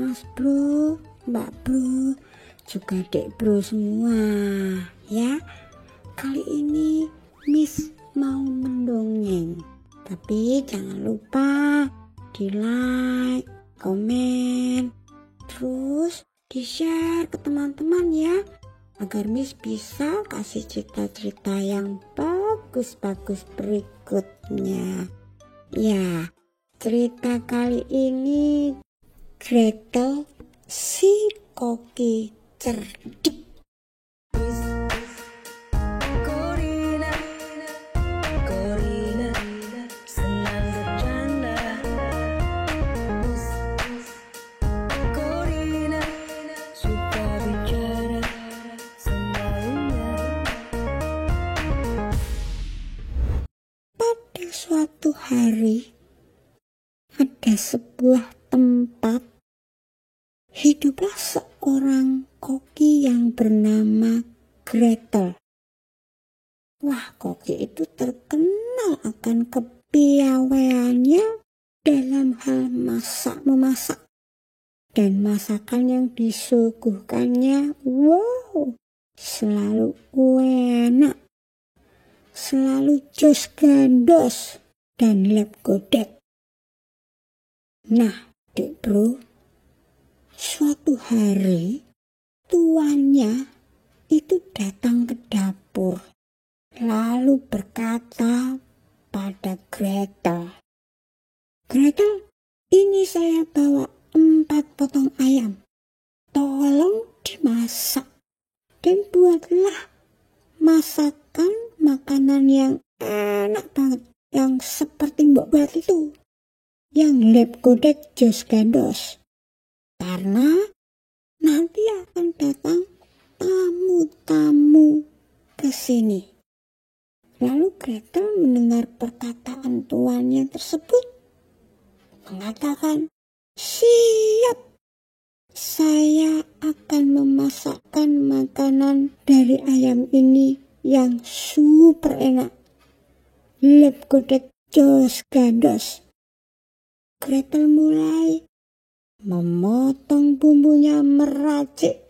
Mas Bro, Mbak Bro, juga Dek Bro semua ya. Kali ini Miss mau mendongeng, tapi jangan lupa di like, komen, terus di share ke teman-teman ya, agar Miss bisa kasih cerita-cerita yang bagus-bagus berikutnya. Ya, cerita kali ini Gretel si koki cerdik. Pada suatu hari, ada sebuah tempat, hiduplah seorang koki yang bernama Gretel. Wah, koki itu terkenal akan kepiawaiannya dalam hal memasak. Dan masakan yang disuguhkannya, wow, selalu enak, selalu jos gandos dan lep godek. Nah, Dek Bro, suatu hari tuannya itu datang ke dapur, lalu berkata pada Gretel, "Gretel, ini saya bawa 4 potong ayam. Tolong dimasak dan buatlah masakan makanan yang enak banget, yang seperti Mbak buat itu, yang lep godek jos gandos. Karena nanti akan datang tamu-tamu ke sini." Lalu Gretel mendengar perkataan tuannya tersebut, mengatakan, "Siap, saya akan memasakkan makanan dari ayam ini yang super enak, lep godek jos gandos." Gretel mulai memotong bumbunya, meracik,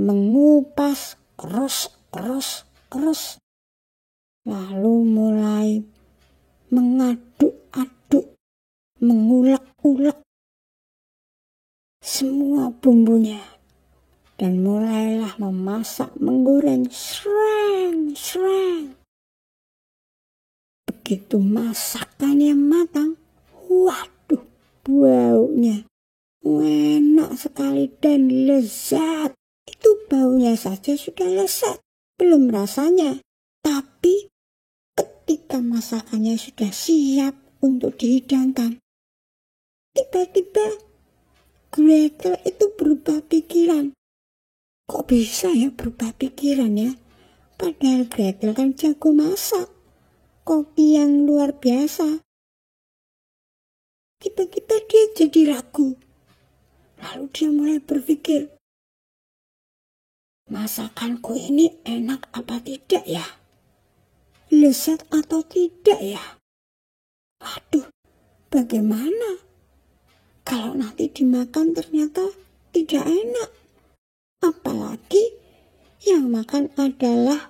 mengupas, keros, lalu mulai mengaduk-aduk, mengulek-ulek semua bumbunya, dan mulailah memasak, menggoreng, sreng. Begitu masakannya matang, waduh, baunya enak sekali dan lezat. Itu baunya saja sudah lezat, belum rasanya. Tapi ketika masakannya sudah siap untuk dihidangkan, tiba-tiba Gretel itu berubah pikiran. Kok bisa ya berubah pikiran ya? Padahal Gretel kan jago masak, koki yang luar biasa. Tiba-tiba dia jadi ragu. Lalu dia mulai berpikir, masakanku ini enak apa tidak ya? Lezat atau tidak ya? Waduh, bagaimana kalau nanti dimakan ternyata tidak enak? Apalagi yang makan adalah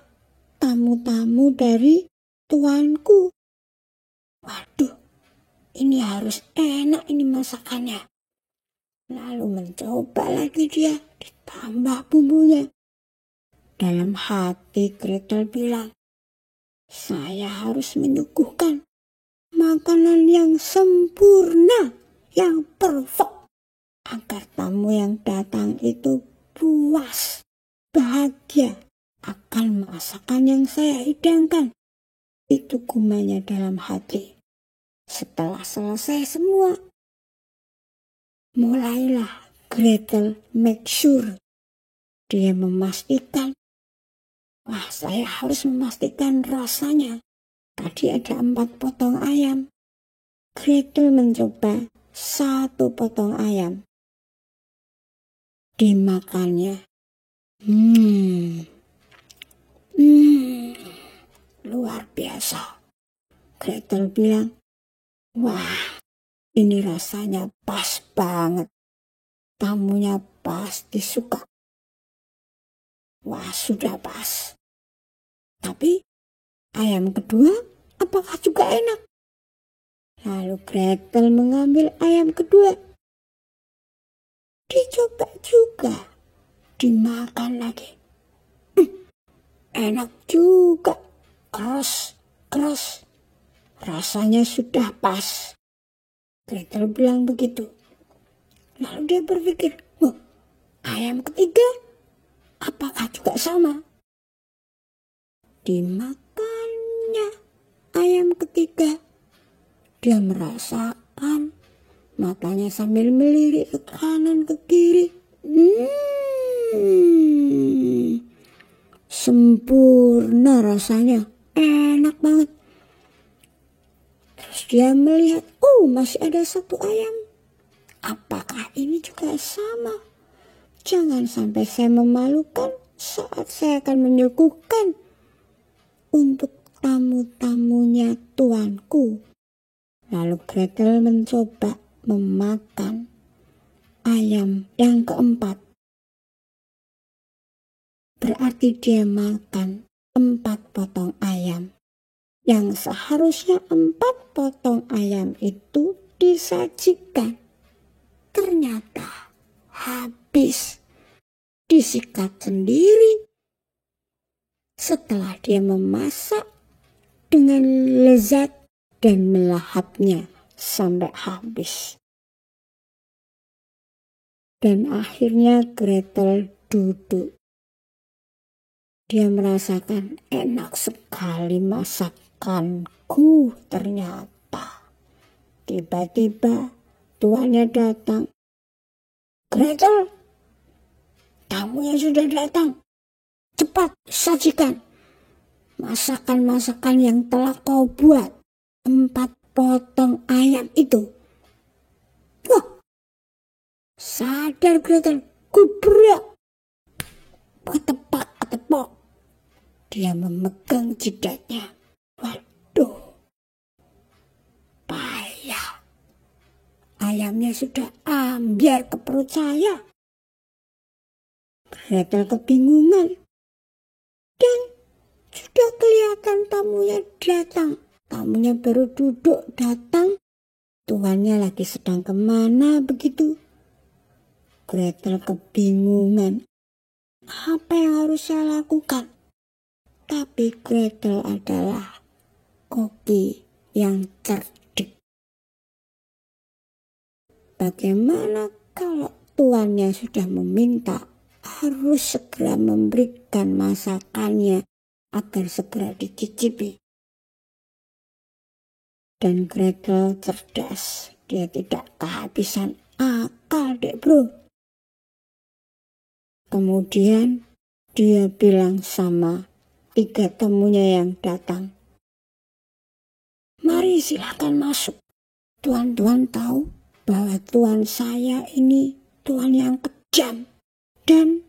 tamu-tamu dari tuanku. Waduh, ini harus enak ini masakannya. Lalu mencoba lagi dia, ditambah bumbunya. Dalam hati Gretel bilang, saya harus menyuguhkan makanan yang sempurna, yang perfect, agar tamu yang datang itu puas, bahagia akan masakan yang saya hidangkan. Itu gumanya dalam hati. Setelah selesai semua, mulailah Gretel make sure. Dia memastikan, wah, saya harus memastikan rasanya. Tadi ada 4 potong ayam. Gretel mencoba 1 potong ayam. Dimakannya. Luar biasa. Gretel bilang, wah, ini rasanya pas banget. tamunya pasti suka. Wah, sudah pas. Tapi ayam kedua apakah juga enak? Lalu Gretel mengambil ayam kedua. Dicoba juga. Dimakan lagi. Enak juga. Keras. Rasanya sudah pas. Gretel bilang begitu. Lalu dia berpikir, ayam ketiga apakah juga sama? Dimakannya ayam ketiga. Dia merasakan, matanya sambil melirik ke kanan ke kiri. Sempurna rasanya, enak banget. Terus dia melihat, masih ada satu ayam. Apakah ini juga sama? Jangan sampai saya memalukan saat saya akan menyuguhkan untuk tamu-tamunya tuanku. Lalu Gretel mencoba memakan ayam yang keempat. Berarti dia makan 4 potong ayam. Yang seharusnya 4 potong ayam itu disajikan. Ternyata habis, disikat sendiri. Setelah dia memasak dengan lezat dan melahapnya sampai habis. Dan akhirnya Gretel duduk. Dia merasakan enak sekali masakanku ternyata. Tiba-tiba tuannya datang. Gretel, tamunya sudah datang. Cepat sajikan masakan-masakan yang telah kau buat. 4 potong ayam itu. Wah, sadar Gretel, kubrak. Ketepok. Dia memegang jidatnya. Waduh, payah. Ayamnya sudah ambiar ke perut saya. Gretel kebingungan. Dan sudah kelihatan tamunya datang. Tamunya baru duduk datang. Tuannya lagi sedang kemana begitu? Gretel kebingungan. Apa yang harus saya lakukan? Tapi Gretel adalah koki yang cerdik. Bagaimana kalau tuannya sudah meminta harus segera memberikan masakannya agar segera dicicipi? Dan Gretel cerdas, dia tidak kehabisan akal, dek bro. Kemudian dia bilang sama 3 temunya yang datang, mari silakan masuk. Tuan-tuan tahu bahwa tuan saya ini tuan yang kejam. Dan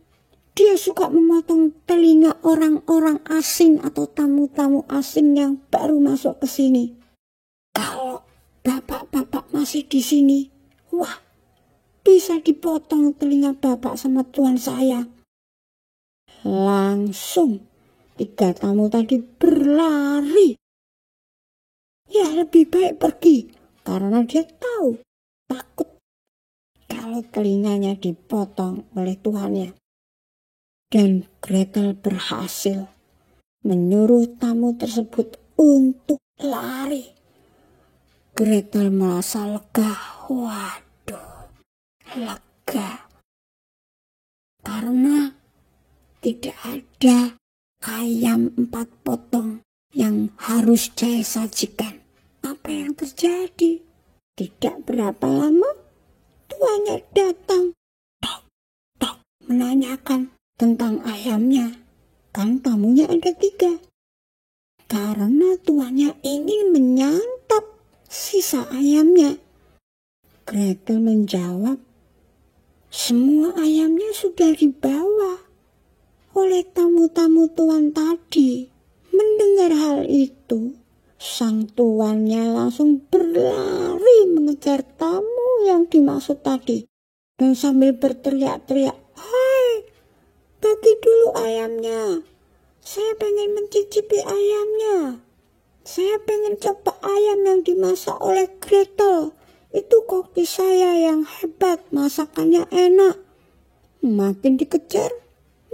dia suka memotong telinga orang-orang asing atau tamu-tamu asing yang baru masuk ke sini. Kalau bapak-bapak masih di sini, wah, bisa dipotong telinga bapak sama tuan saya. Langsung 3 tamu tadi berlari. Ya, lebih baik pergi karena dia tahu, takut kalau telinganya dipotong oleh tuannya. Dan Gretel berhasil menyuruh tamu tersebut untuk lari. Gretel merasa lega. Waduh, lega. Karena tidak ada ayam 4 potong yang harus saya sajikan. Apa yang terjadi? Tidak berapa lama, tuannya datang. Tok, menanyakan tentang ayamnya. Kan tamunya ada 3. Karena tuannya ingin menyantap sisa ayamnya. Gretel menjawab, semua ayamnya sudah dibawa oleh tamu-tamu tuan tadi. Mendengar hal itu, sang tuannya langsung berlari mengejar tamu yang dimaksud tadi. dan sambil berteriak-teriak, "Hai, bagi dulu ayamnya. Saya pengen mencicipi ayamnya. Saya pengen coba ayam yang dimasak oleh Gretel. Itu koki saya yang hebat, masakannya enak." Makin dikejar,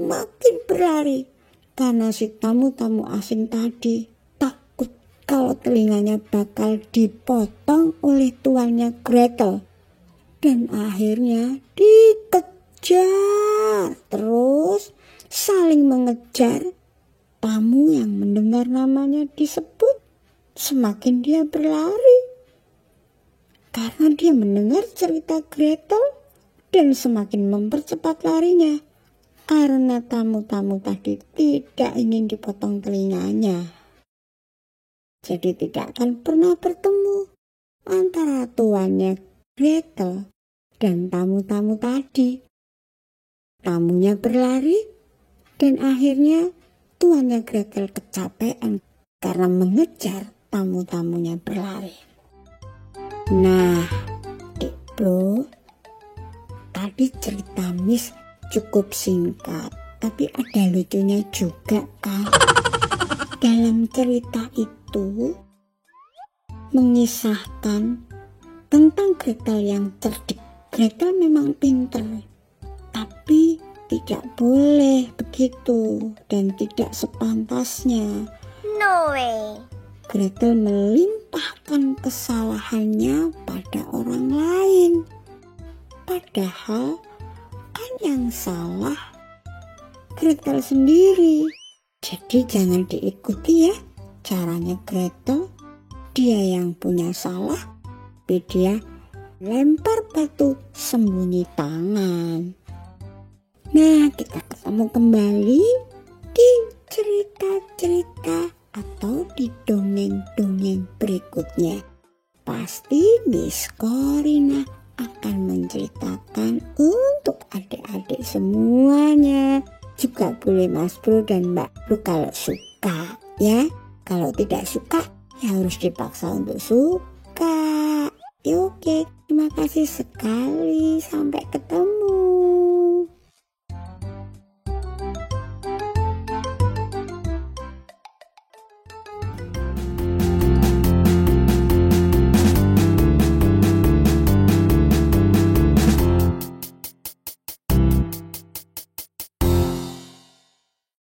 makin berlari. Karena si tamu-tamu asing tadi takut kalau telinganya bakal dipotong oleh tuannya Gretel. Dan akhirnya dikejar terus, saling mengejar. Tamu yang mendengar namanya disebut, semakin dia berlari. Karena dia mendengar cerita Gretel dan semakin mempercepat larinya. Karena tamu-tamu tadi tidak ingin dipotong telinganya. Jadi tidak akan pernah bertemu antara tuannya Gretel dan tamu-tamu tadi. Tamunya berlari dan akhirnya tuannya Gretel kecapean karena mengejar tamu-tamunya berlari. Nah, Dik Bro, tadi cerita Miss cukup singkat, tapi ada lucunya juga kan. Dalam cerita itu mengisahkan tentang Gretel yang cerdik. Gretel memang pintar, tapi tidak boleh begitu dan tidak sepantasnya. No way. Gretel melimpahkan kesalahannya pada orang lain. Padahal kan yang salah Gretel sendiri. Jadi jangan diikuti ya caranya Gretel. Dia yang punya salah, tapi dia lempar batu sembunyi tangan. Nah, kita ketemu kembali di cerita-cerita atau di dongeng-dongeng berikutnya. Pasti Miss Corina akan menceritakan untuk adik-adik semuanya. Juga boleh Mas Bro dan Mbak Bro kalau suka ya. Kalau tidak suka ya harus dipaksa untuk suka. Oke, terima kasih sekali. Sampai ketemu.